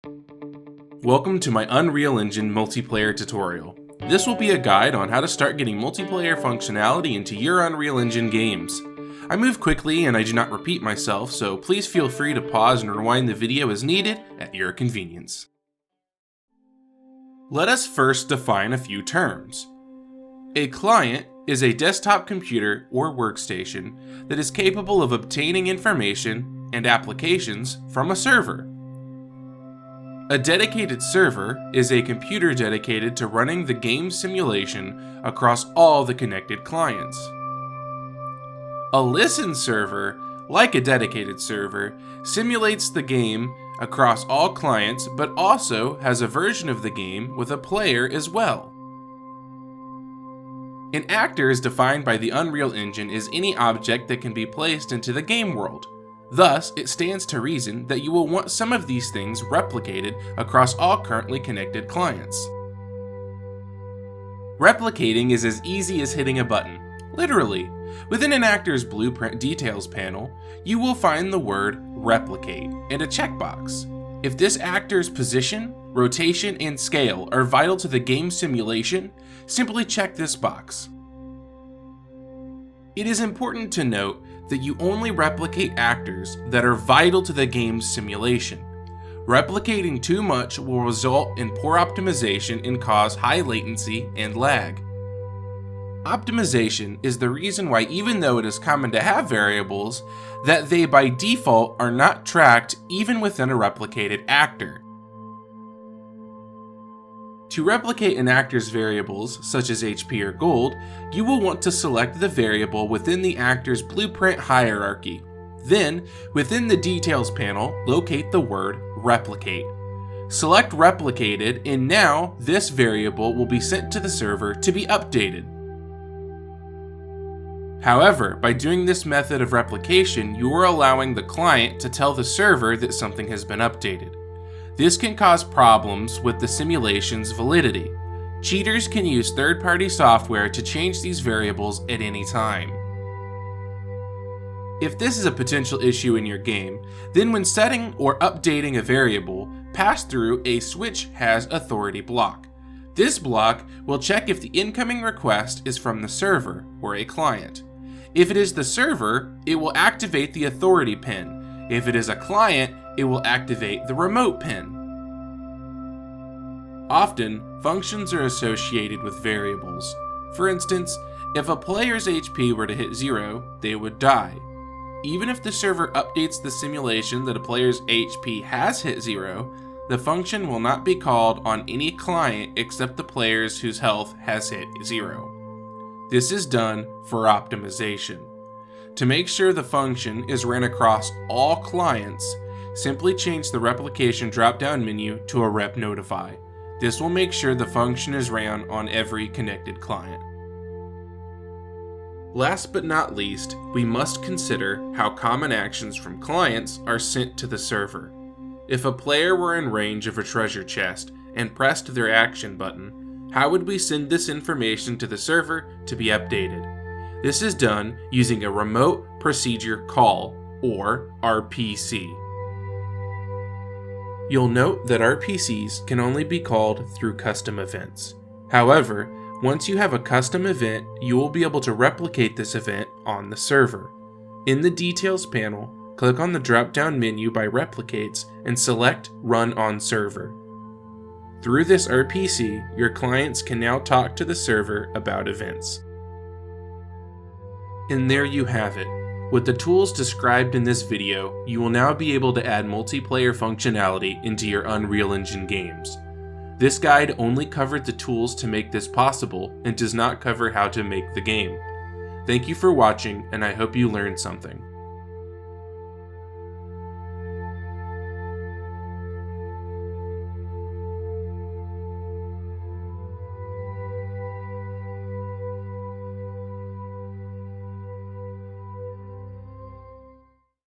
Welcome to my Unreal Engine multiplayer tutorial. This will be a guide on how to start getting multiplayer functionality into your Unreal Engine games. I move quickly and I do not repeat myself, so please feel free to pause and rewind the video as needed at your convenience. Let us first define a few terms. A client is a desktop computer or workstation that is capable of obtaining information and applications from a server. A dedicated server is a computer dedicated to running the game simulation across all the connected clients. A listen server, like a dedicated server, simulates the game across all clients but also has a version of the game with a player as well. An actor is defined by the Unreal Engine as any object that can be placed into the game world. Thus, it stands to reason that you will want some of these things replicated across all currently connected clients. Replicating is as easy as hitting a button. Literally, within an actor's blueprint details panel, you will find the word replicate and a checkbox. If this actor's position, rotation, and scale are vital to the game simulation, simply check this box. It is important to note that you only replicate actors that are vital to the game's simulation. Replicating too much will result in poor optimization and cause high latency and lag. Optimization is the reason why, even though it is common to have variables, that they by default are not tracked even within a replicated actor. To replicate an actor's variables, such as HP or gold, you will want to select the variable within the actor's blueprint hierarchy. Then, within the details panel, locate the word replicate. Select replicated, and now this variable will be sent to the server to be updated. However, by doing this method of replication, you are allowing the client to tell the server that something has been updated. This can cause problems with the simulation's validity. Cheaters can use third-party software to change these variables at any time. If this is a potential issue in your game, then when setting or updating a variable, pass through a switch has authority block. This block will check if the incoming request is from the server or a client. If it is the server, it will activate the authority pin. If it is a client, it will activate the remote pin. Often, functions are associated with variables. For instance, if a player's HP were to hit 0, they would die. Even if the server updates the simulation that a player's HP has hit 0, the function will not be called on any client except the players whose health has hit 0. This is done for optimization. To make sure the function is ran across all clients, simply change the replication drop-down menu to a rep notify. This will make sure the function is ran on every connected client. Last but not least, we must consider how common actions from clients are sent to the server. If a player were in range of a treasure chest and pressed their action button, how would we send this information to the server to be updated? This is done using a remote procedure call, or RPC. You'll note that RPCs can only be called through custom events. However, once you have a custom event, you will be able to replicate this event on the server. In the Details panel, click on the drop-down menu by Replicates and select Run on Server. Through this RPC, your clients can now talk to the server about events. And there you have it. With the tools described in this video, you will now be able to add multiplayer functionality into your Unreal Engine games. This guide only covered the tools to make this possible and does not cover how to make the game. Thank you for watching, and I hope you learned something.